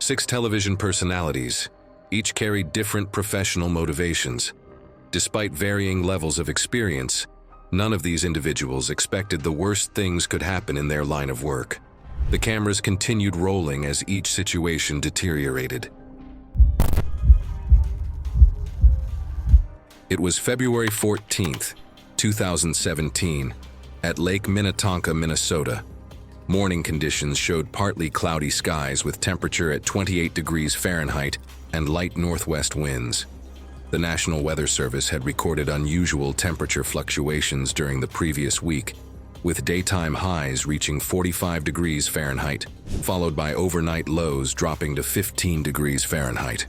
6 television personalities, each carried different professional motivations. Despite varying levels of experience, none of these individuals expected the worst things could happen in their line of work. The cameras continued rolling as each situation deteriorated. It was February 14th, 2017, at Lake Minnetonka, Minnesota. Morning conditions showed partly cloudy skies with temperature at 28 degrees Fahrenheit and light northwest winds. The National Weather Service had recorded unusual temperature fluctuations during the previous week, with daytime highs reaching 45 degrees Fahrenheit, followed by overnight lows dropping to 15 degrees Fahrenheit.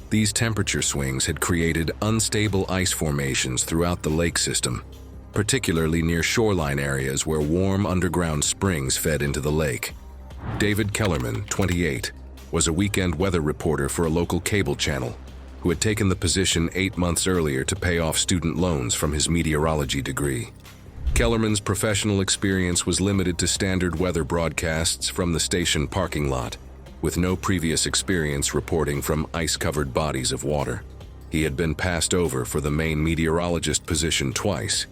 These temperature swings had created unstable ice formations throughout the lake system, particularly near shoreline areas where warm underground springs fed into the lake. David Kellerman, 28, was a weekend weather reporter for a local cable channel who had taken the position 8 months earlier to pay off student loans from his meteorology degree. Kellerman's professional experience was limited to standard weather broadcasts from the station parking lot, with no previous experience reporting from ice-covered bodies of water. He had been passed over for the main meteorologist position twice,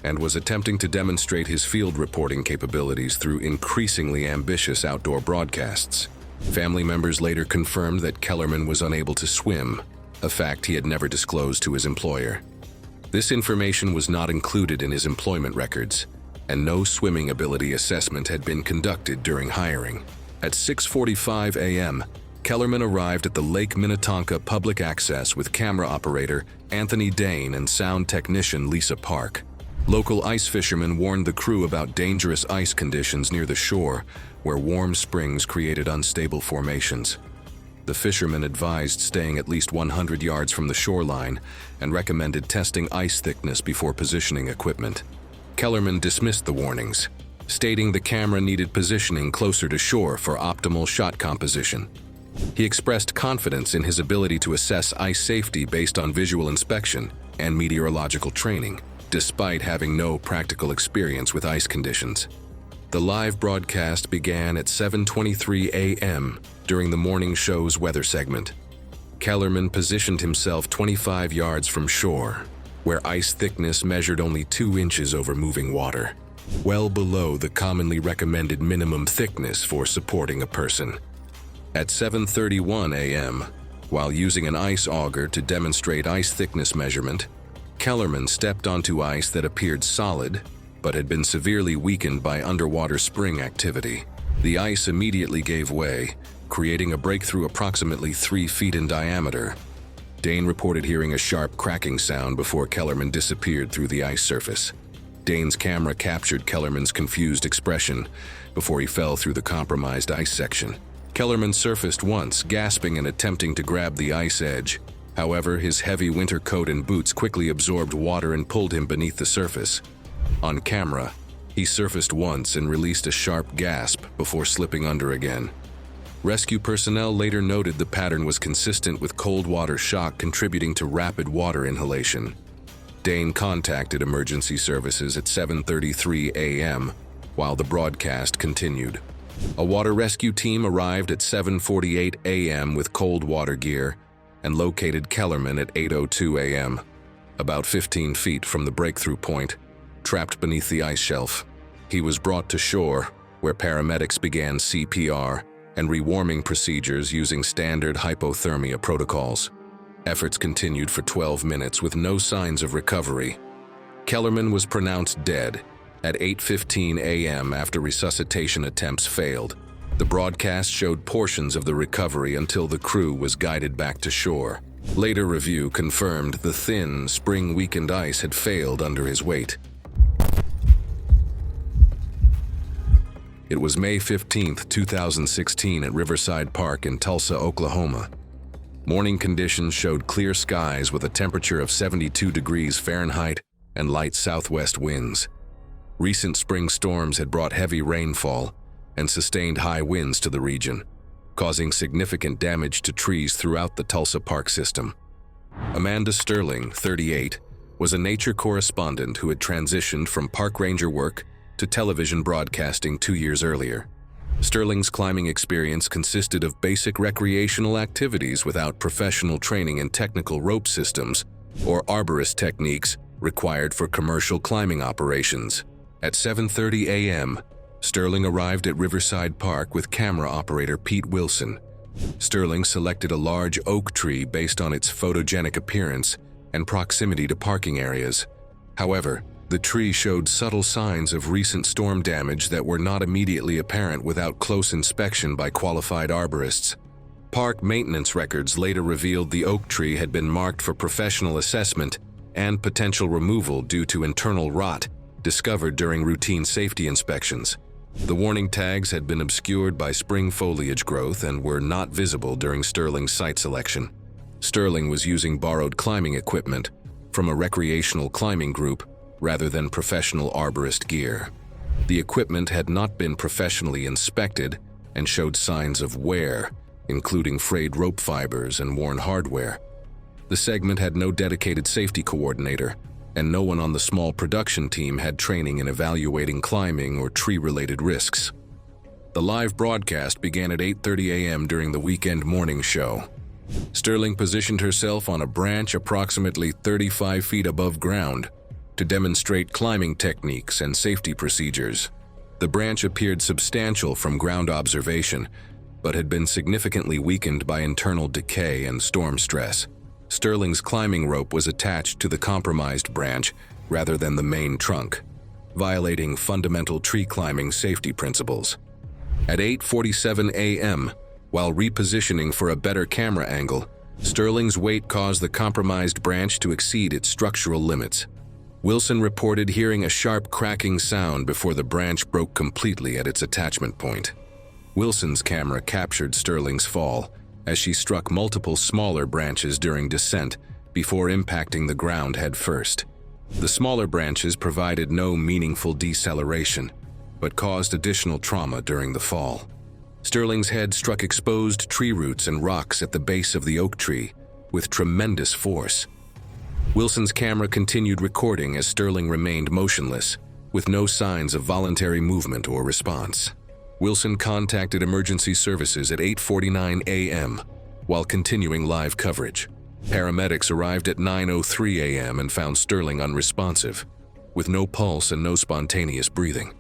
and was attempting to demonstrate his field reporting capabilities through increasingly ambitious outdoor broadcasts. Family members later confirmed that Kellerman was unable to swim, a fact he had never disclosed to his employer. This information was not included in his employment records, and no swimming ability assessment had been conducted during hiring. At 6:45 a.m., Kellerman arrived at the Lake Minnetonka public access with camera operator Anthony Dane and sound technician Lisa Park. Local ice fishermen warned the crew about dangerous ice conditions near the shore, where warm springs created unstable formations. The fishermen advised staying at least 100 yards from the shoreline and recommended testing ice thickness before positioning equipment. Kellerman dismissed the warnings, stating the camera needed positioning closer to shore for optimal shot composition. He expressed confidence in his ability to assess ice safety based on visual inspection and meteorological training, despite having no practical experience with ice conditions. The live broadcast began at 7:23 a.m. during the morning show's weather segment. Kellerman positioned himself 25 yards from shore, where ice thickness measured only 2 inches over moving water, well below the commonly recommended minimum thickness for supporting a person. At 7:31 a.m., while using an ice auger to demonstrate ice thickness measurement, Kellerman stepped onto ice that appeared solid, but had been severely weakened by underwater spring activity. The ice immediately gave way, creating a breakthrough approximately 3 feet in diameter. Dane reported hearing a sharp cracking sound before Kellerman disappeared through the ice surface. Dane's camera captured Kellerman's confused expression before he fell through the compromised ice section. Kellerman surfaced once, gasping and attempting to grab the ice edge. However, his heavy winter coat and boots quickly absorbed water and pulled him beneath the surface. On camera, he surfaced once and released a sharp gasp before slipping under again. Rescue personnel later noted the pattern was consistent with cold water shock contributing to rapid water inhalation. Dane contacted emergency services at 7:33 a.m. while the broadcast continued. A water rescue team arrived at 7:48 a.m. with cold water gear and located Kellerman at 8:02 a.m., about 15 feet from the breakthrough point, trapped beneath the ice shelf. He was brought to shore, where paramedics began CPR and rewarming procedures using standard hypothermia protocols. Efforts continued for 12 minutes with no signs of recovery. Kellerman was pronounced dead at 8:15 a.m. after resuscitation attempts failed. The broadcast showed portions of the recovery until the crew was guided back to shore. Later review confirmed the thin, spring-weakened ice had failed under his weight. It was May 15, 2016 at Riverside Park in Tulsa, Oklahoma. Morning conditions showed clear skies with a temperature of 72 degrees Fahrenheit and light southwest winds. Recent spring storms had brought heavy rainfall and sustained high winds to the region, causing significant damage to trees throughout the Tulsa Park system. Amanda Sterling, 38, was a nature correspondent who had transitioned from park ranger work to television broadcasting 2 years earlier. Sterling's climbing experience consisted of basic recreational activities without professional training in technical rope systems or arborist techniques required for commercial climbing operations. At 7:30 a.m., Sterling arrived at Riverside Park with camera operator Pete Wilson. Sterling selected a large oak tree based on its photogenic appearance and proximity to parking areas. However, the tree showed subtle signs of recent storm damage that were not immediately apparent without close inspection by qualified arborists. Park maintenance records later revealed the oak tree had been marked for professional assessment and potential removal due to internal rot discovered during routine safety inspections. The warning tags had been obscured by spring foliage growth and were not visible during Sterling's site selection. Sterling was using borrowed climbing equipment from a recreational climbing group rather than professional arborist gear. The equipment had not been professionally inspected and showed signs of wear, including frayed rope fibers and worn hardware. The segment had no dedicated safety coordinator, and no one on the small production team had training in evaluating climbing or tree-related risks. The live broadcast began at 8:30 a.m. during the weekend morning show. Sterling positioned herself on a branch approximately 35 feet above ground to demonstrate climbing techniques and safety procedures. The branch appeared substantial from ground observation, but had been significantly weakened by internal decay and storm stress. Sterling's climbing rope was attached to the compromised branch rather than the main trunk, violating fundamental tree climbing safety principles. At 8:47 a.m., while repositioning for a better camera angle, Sterling's weight caused the compromised branch to exceed its structural limits. Wilson reported hearing a sharp cracking sound before the branch broke completely at its attachment point. Wilson's camera captured Sterling's fall as she struck multiple smaller branches during descent before impacting the ground head first. The smaller branches provided no meaningful deceleration, but caused additional trauma during the fall. Sterling's head struck exposed tree roots and rocks at the base of the oak tree with tremendous force. Wilson's camera continued recording as Sterling remained motionless, with no signs of voluntary movement or response. Wilson contacted emergency services at 8:49 a.m. while continuing live coverage. Paramedics arrived at 9:03 a.m. and found Sterling unresponsive, with no pulse and no spontaneous breathing.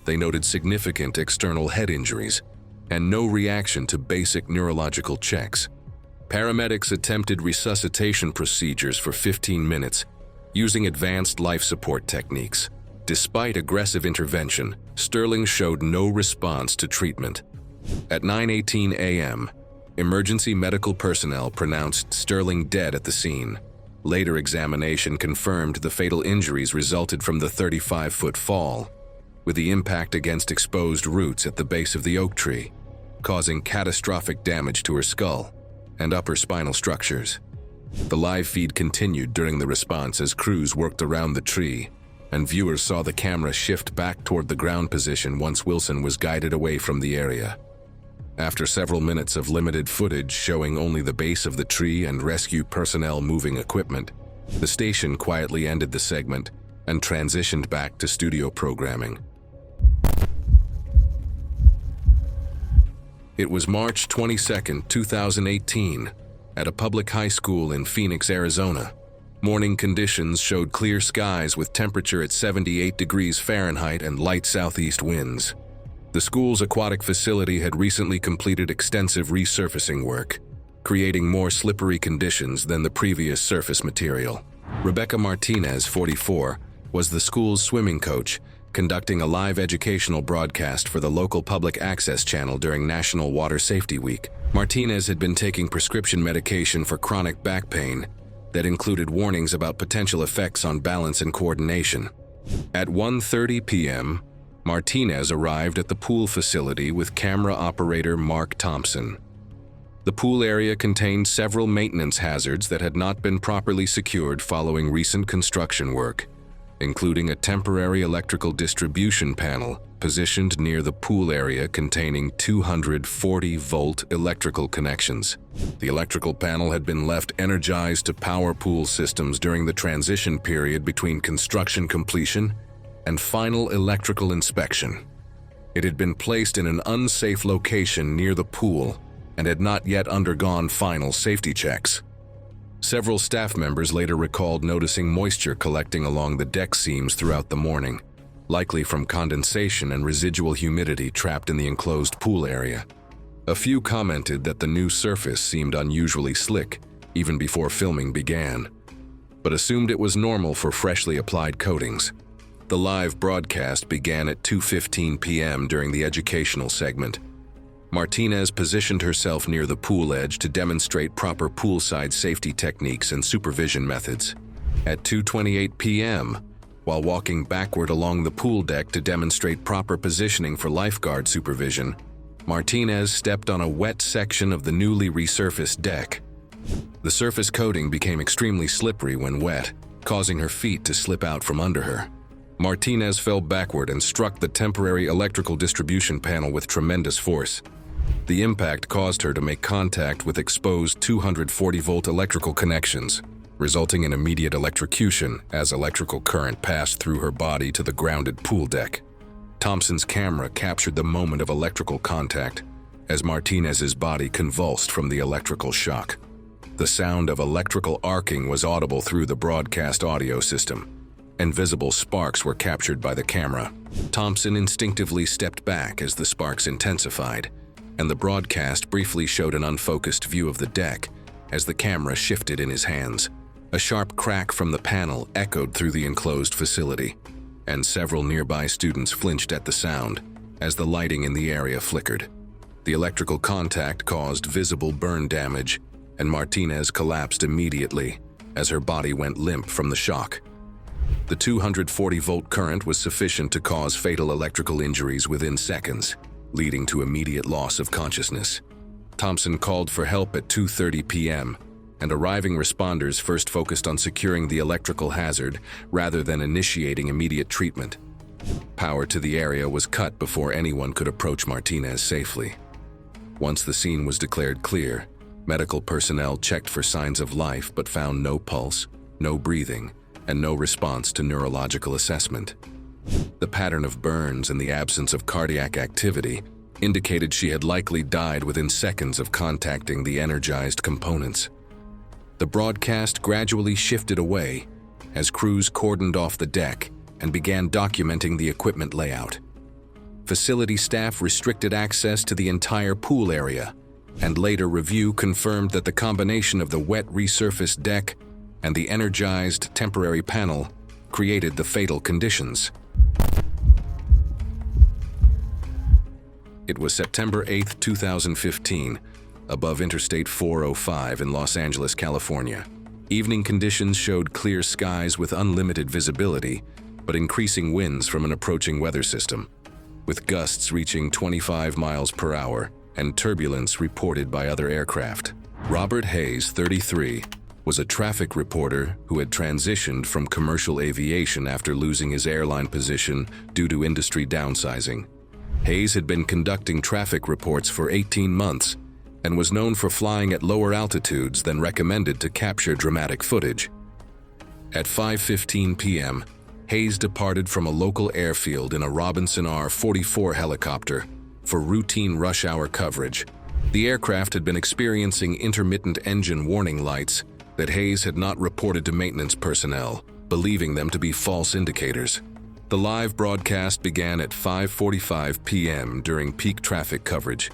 They noted significant external head injuries and no reaction to basic neurological checks. Paramedics attempted resuscitation procedures for 15 minutes, using advanced life support techniques. Despite aggressive intervention, Sterling showed no response to treatment. At 9:18 a.m., emergency medical personnel pronounced Sterling dead at the scene. Later examination confirmed the fatal injuries resulted from the 35-foot fall, with the impact against exposed roots at the base of the oak tree, causing catastrophic damage to her skull and upper spinal structures. The live feed continued during the response as crews worked around the tree, and viewers saw the camera shift back toward the ground position once Wilson was guided away from the area. After several minutes of limited footage showing only the base of the tree and rescue personnel moving equipment, the station quietly ended the segment and transitioned back to studio programming. It was March 22, 2018, at a public high school in Phoenix, Arizona. Morning conditions showed clear skies with temperature at 78 degrees Fahrenheit and light southeast winds. The school's aquatic facility had recently completed extensive resurfacing work, creating more slippery conditions than the previous surface material. Rebecca Martinez, 44, was the school's swimming coach, conducting a live educational broadcast for the local public access channel during National Water Safety Week. Martinez had been taking prescription medication for chronic back pain that included warnings about potential effects on balance and coordination. At 1:30 p.m., Martinez arrived at the pool facility with camera operator Mark Thompson. The pool area contained several maintenance hazards that had not been properly secured following recent construction work, including a temporary electrical distribution panel positioned near the pool area containing 240-volt electrical connections. The electrical panel had been left energized to power pool systems during the transition period between construction completion and final electrical inspection. It had been placed in an unsafe location near the pool and had not yet undergone final safety checks. Several staff members later recalled noticing moisture collecting along the deck seams throughout the morning, likely from condensation and residual humidity trapped in the enclosed pool area. A few commented that the new surface seemed unusually slick even before filming began, but assumed it was normal for freshly applied coatings. The live broadcast began at 2:15 p.m. during the educational segment. Martinez positioned herself near the pool edge to demonstrate proper poolside safety techniques and supervision methods. At 2:28 p.m., while walking backward along the pool deck to demonstrate proper positioning for lifeguard supervision, Martinez stepped on a wet section of the newly resurfaced deck. The surface coating became extremely slippery when wet, causing her feet to slip out from under her. Martinez fell backward and struck the temporary electrical distribution panel with tremendous force. The impact caused her to make contact with exposed 240-volt electrical connections, resulting in immediate electrocution as electrical current passed through her body to the grounded pool deck. Thompson's camera captured the moment of electrical contact as Martinez's body convulsed from the electrical shock. The sound of electrical arcing was audible through the broadcast audio system, and visible sparks were captured by the camera. Thompson instinctively stepped back as the sparks intensified, and the broadcast briefly showed an unfocused view of the deck as the camera shifted in his hands. A sharp crack from the panel echoed through the enclosed facility, and several nearby students flinched at the sound as the lighting in the area flickered. The electrical contact caused visible burn damage, and Martinez collapsed immediately as her body went limp from the shock. The 240-volt current was sufficient to cause fatal electrical injuries within seconds, leading to immediate loss of consciousness. Thompson called for help at 2:30 p.m., and arriving responders first focused on securing the electrical hazard rather than initiating immediate treatment. Power to the area was cut before anyone could approach Martinez safely. Once the scene was declared clear, medical personnel checked for signs of life but found no pulse, no breathing, and no response to neurological assessment. The pattern of burns and the absence of cardiac activity indicated she had likely died within seconds of contacting the energized components. The broadcast gradually shifted away as crews cordoned off the deck and began documenting the equipment layout. Facility staff restricted access to the entire pool area, and later review confirmed that the combination of the wet resurfaced deck and the energized temporary panel created the fatal conditions. It was September 8, 2015, above Interstate 405 in Los Angeles, California. Evening conditions showed clear skies with unlimited visibility, but increasing winds from an approaching weather system, with gusts reaching 25 miles per hour and turbulence reported by other aircraft. Robert Hayes, 33, was a traffic reporter who had transitioned from commercial aviation after losing his airline position due to industry downsizing. Hayes had been conducting traffic reports for 18 months and was known for flying at lower altitudes than recommended to capture dramatic footage. At 5:15 p.m., Hayes departed from a local airfield in a Robinson R-44 helicopter for routine rush hour coverage. The aircraft had been experiencing intermittent engine warning lights that Hayes had not reported to maintenance personnel, believing them to be false indicators. The live broadcast began at 5:45 p.m. during peak traffic coverage.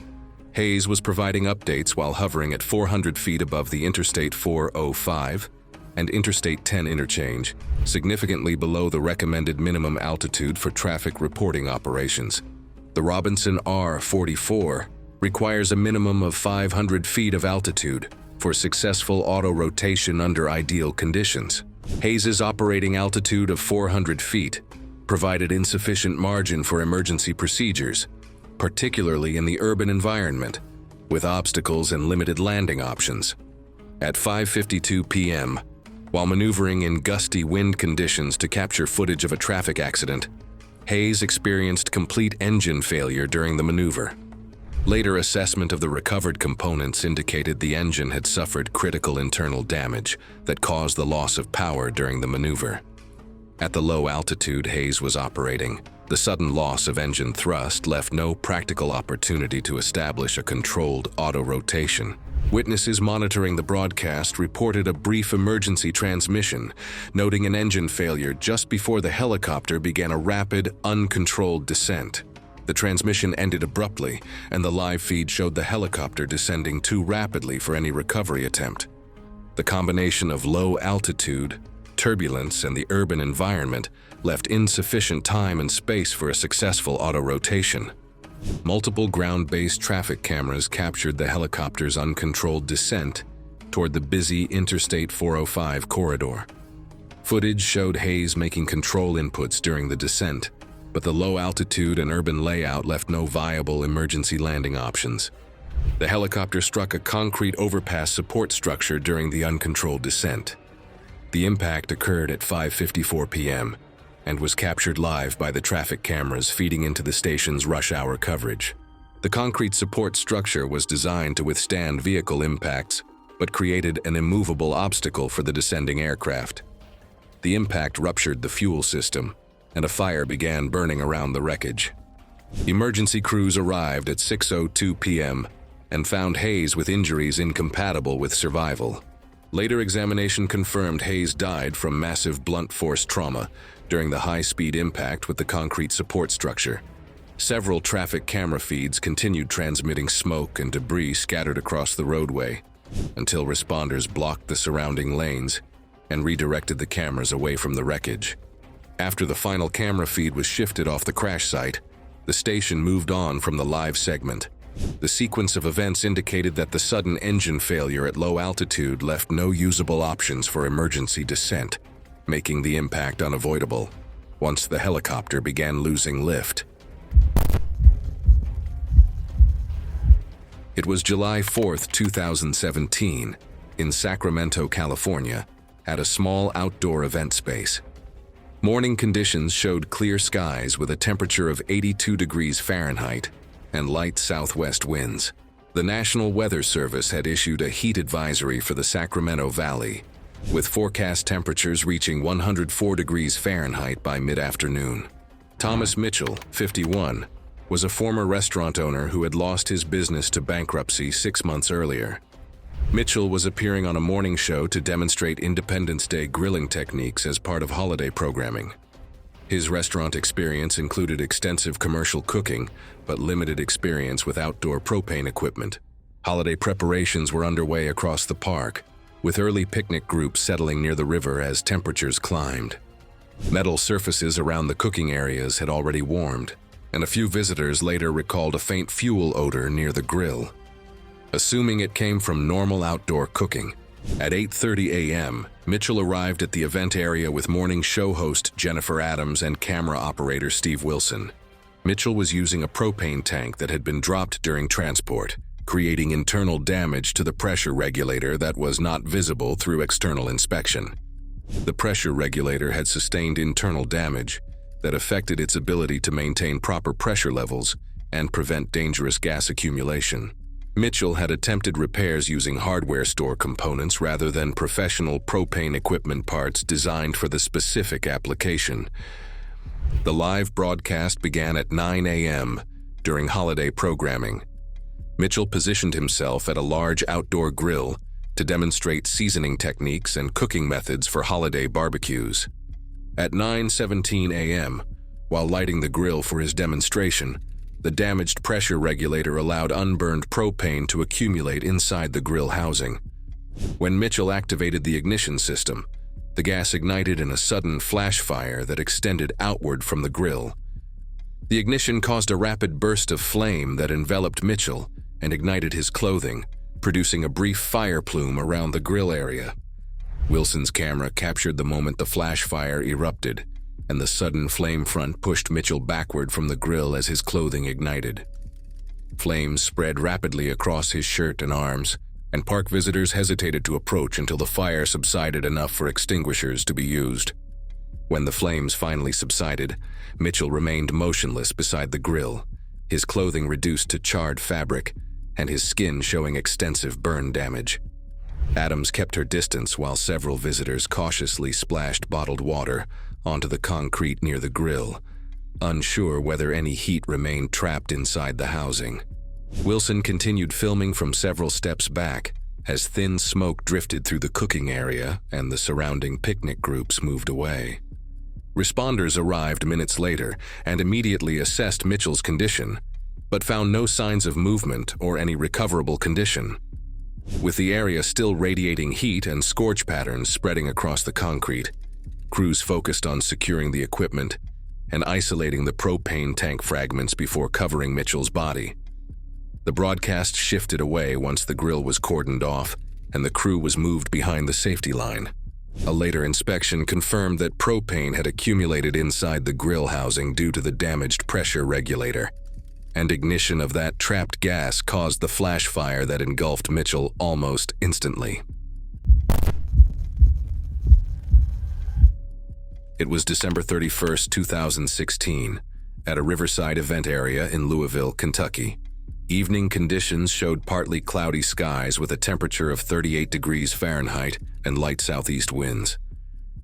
Hayes was providing updates while hovering at 400 feet above the Interstate 405 and Interstate 10 interchange, significantly below the recommended minimum altitude for traffic reporting operations. The Robinson R-44 requires a minimum of 500 feet of altitude for successful auto-rotation under ideal conditions. Hayes's operating altitude of 400 feet provided insufficient margin for emergency procedures, particularly in the urban environment, with obstacles and limited landing options. At 5:52 p.m., while maneuvering in gusty wind conditions to capture footage of a traffic accident, Hayes experienced complete engine failure during the maneuver. Later assessment of the recovered components indicated the engine had suffered critical internal damage that caused the loss of power during the maneuver. At the low altitude Hayes was operating, The sudden loss of engine thrust left no practical opportunity to establish a controlled auto-rotation. Witnesses monitoring the broadcast reported a brief emergency transmission, noting an engine failure just before the helicopter began a rapid, uncontrolled descent. The transmission ended abruptly, and the live feed showed the helicopter descending too rapidly for any recovery attempt. The combination of low altitude, turbulence, and the urban environment left insufficient time and space for a successful auto-rotation. Multiple ground-based traffic cameras captured the helicopter's uncontrolled descent toward the busy Interstate 405 corridor. Footage showed Hayes making control inputs during the descent, but the low altitude and urban layout left no viable emergency landing options. The helicopter struck a concrete overpass support structure during the uncontrolled descent. The impact occurred at 5:54 p.m. and was captured live by the traffic cameras feeding into the station's rush-hour coverage. The concrete support structure was designed to withstand vehicle impacts, but created an immovable obstacle for the descending aircraft. The impact ruptured the fuel system, and a fire began burning around the wreckage. Emergency crews arrived at 6:02 p.m. and found Hayes with injuries incompatible with survival. Later examination confirmed Hayes died from massive blunt force trauma during the high-speed impact with the concrete support structure. Several traffic camera feeds continued transmitting smoke and debris scattered across the roadway until responders blocked the surrounding lanes and redirected the cameras away from the wreckage. After the final camera feed was shifted off the crash site, the station moved on from the live segment. The sequence of events indicated that the sudden engine failure at low altitude left no usable options for emergency descent, making the impact unavoidable once the helicopter began losing lift. It was July 4, 2017, in Sacramento, California, at a small outdoor event space. Morning conditions showed clear skies with a temperature of 82 degrees Fahrenheit and light southwest winds. The National Weather Service had issued a heat advisory for the Sacramento Valley, with forecast temperatures reaching 104 degrees Fahrenheit by mid-afternoon. Thomas Mitchell, 51, was a former restaurant owner who had lost his business to bankruptcy 6 months earlier. Mitchell was appearing on a morning show to demonstrate Independence Day grilling techniques as part of holiday programming. His restaurant experience included extensive commercial cooking, but limited experience with outdoor propane equipment. Holiday preparations were underway across the park, with early picnic groups settling near the river as temperatures climbed. Metal surfaces around the cooking areas had already warmed, and a few visitors later recalled a faint fuel odor near the grill. Assuming it came from normal outdoor cooking, at 8:30 a.m., Mitchell arrived at the event area with morning show host Jennifer Adams and camera operator Steve Wilson. Mitchell was using a propane tank that had been dropped during transport, creating internal damage to the pressure regulator that was not visible through external inspection. The pressure regulator had sustained internal damage that affected its ability to maintain proper pressure levels and prevent dangerous gas accumulation. Mitchell had attempted repairs using hardware store components rather than professional propane equipment parts designed for the specific application. The live broadcast began at 9 a.m. during holiday programming. Mitchell positioned himself at a large outdoor grill to demonstrate seasoning techniques and cooking methods for holiday barbecues. At 9:17 a.m., while lighting the grill for his demonstration, the damaged pressure regulator allowed unburned propane to accumulate inside the grill housing. When Mitchell activated the ignition system, the gas ignited in a sudden flash fire that extended outward from the grill. The ignition caused a rapid burst of flame that enveloped Mitchell and ignited his clothing, producing a brief fire plume around the grill area. Wilson's camera captured the moment the flash fire erupted, and the sudden flame front pushed Mitchell backward from the grill as his clothing ignited. Flames spread rapidly across his shirt and arms, and park visitors hesitated to approach until the fire subsided enough for extinguishers to be used. When the flames finally subsided, Mitchell remained motionless beside the grill, his clothing reduced to charred fabric, and his skin showing extensive burn damage. Adams kept her distance while several visitors cautiously splashed bottled water onto the concrete near the grill, unsure whether any heat remained trapped inside the housing. Wilson continued filming from several steps back as thin smoke drifted through the cooking area and the surrounding picnic groups moved away. Responders arrived minutes later and immediately assessed Mitchell's condition, but found no signs of movement or any recoverable condition. With the area still radiating heat and scorch patterns spreading across the concrete, crews focused on securing the equipment and isolating the propane tank fragments before covering Mitchell's body. The broadcast shifted away once the grill was cordoned off and the crew was moved behind the safety line. A later inspection confirmed that propane had accumulated inside the grill housing due to the damaged pressure regulator, and ignition of that trapped gas caused the flash fire that engulfed Mitchell almost instantly. It was December 31st, 2016, at a riverside event area in Louisville, Kentucky. Evening conditions showed partly cloudy skies with a temperature of 38 degrees Fahrenheit and light southeast winds.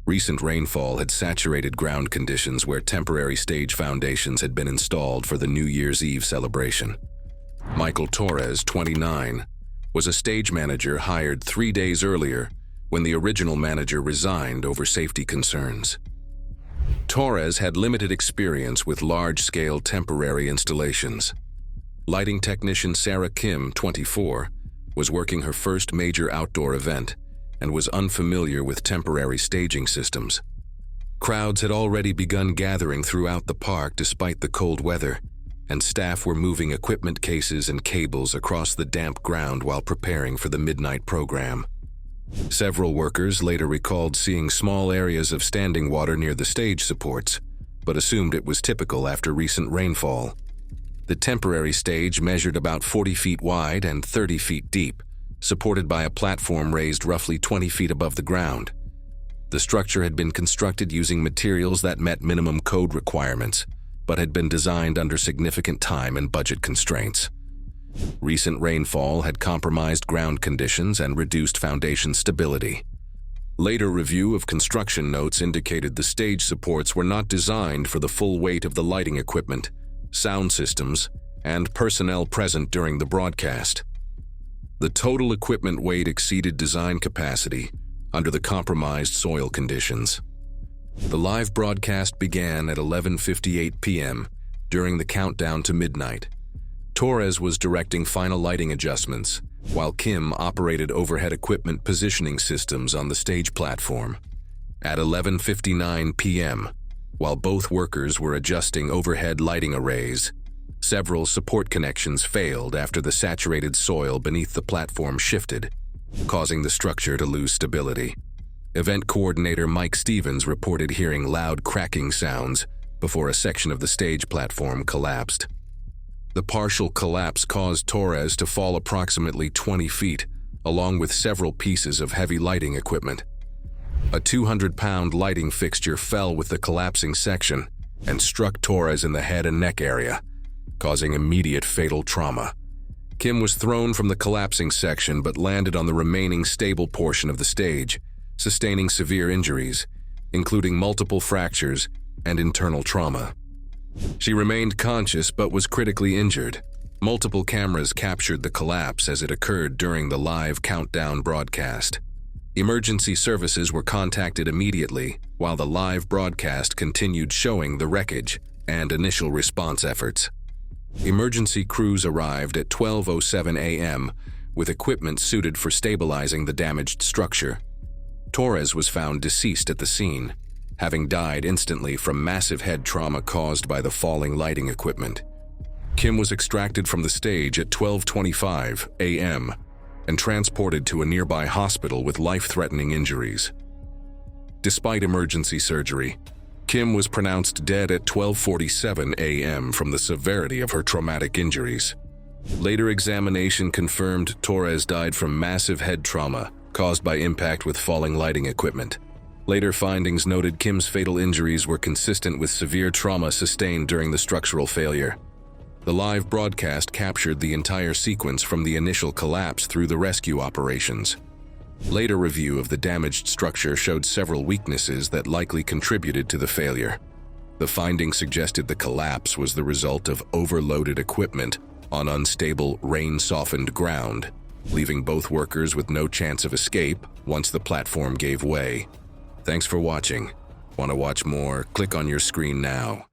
Recent rainfall had saturated ground conditions where temporary stage foundations had been installed for the New Year's Eve celebration. Michael Torres, 29, was a stage manager hired 3 days earlier when the original manager resigned over safety concerns. Torres had limited experience with large-scale temporary installations. Lighting technician Sarah Kim, 24, was working her first major outdoor event and was unfamiliar with temporary staging systems. Crowds had already begun gathering throughout the park despite the cold weather, and staff were moving equipment cases and cables across the damp ground while preparing for the midnight program. Several workers later recalled seeing small areas of standing water near the stage supports, but assumed it was typical after recent rainfall. The temporary stage measured about 40 feet wide and 30 feet deep, supported by a platform raised roughly 20 feet above the ground. The structure had been constructed using materials that met minimum code requirements, but had been designed under significant time and budget constraints. Recent rainfall had compromised ground conditions and reduced foundation stability. Later review of construction notes indicated the stage supports were not designed for the full weight of the lighting equipment, sound systems, and personnel present during the broadcast. The total equipment weight exceeded design capacity under the compromised soil conditions. The live broadcast began at 11:58 p.m. during the countdown to midnight. Torres was directing final lighting adjustments, while Kim operated overhead equipment positioning systems on the stage platform. At 11:59 p.m., while both workers were adjusting overhead lighting arrays, several support connections failed after the saturated soil beneath the platform shifted, causing the structure to lose stability. Event coordinator Mike Stevens reported hearing loud cracking sounds before a section of the stage platform collapsed. The partial collapse caused Torres to fall approximately 20 feet, along with several pieces of heavy lighting equipment. A 200-pound lighting fixture fell with the collapsing section and struck Torres in the head and neck area, causing immediate fatal trauma. Kim was thrown from the collapsing section but landed on the remaining stable portion of the stage, sustaining severe injuries, including multiple fractures and internal trauma. She remained conscious but was critically injured. Multiple cameras captured the collapse as it occurred during the live countdown broadcast. Emergency services were contacted immediately, while the live broadcast continued showing the wreckage and initial response efforts. Emergency crews arrived at 12:07 a.m. with equipment suited for stabilizing the damaged structure. Torres was found deceased at the scene, having died instantly from massive head trauma caused by the falling lighting equipment. Kim was extracted from the stage at 12:25 a.m. and transported to a nearby hospital with life-threatening injuries. Despite emergency surgery, Kim was pronounced dead at 12:47 a.m. from the severity of her traumatic injuries. Later examination confirmed Torres died from massive head trauma caused by impact with falling lighting equipment. Later findings noted Kim's fatal injuries were consistent with severe trauma sustained during the structural failure. The live broadcast captured the entire sequence from the initial collapse through the rescue operations. Later review of the damaged structure showed several weaknesses that likely contributed to the failure. The finding suggested the collapse was the result of overloaded equipment on unstable, rain-softened ground, leaving both workers with no chance of escape once the platform gave way. Thanks for watching. Want to watch more? Click on your screen now.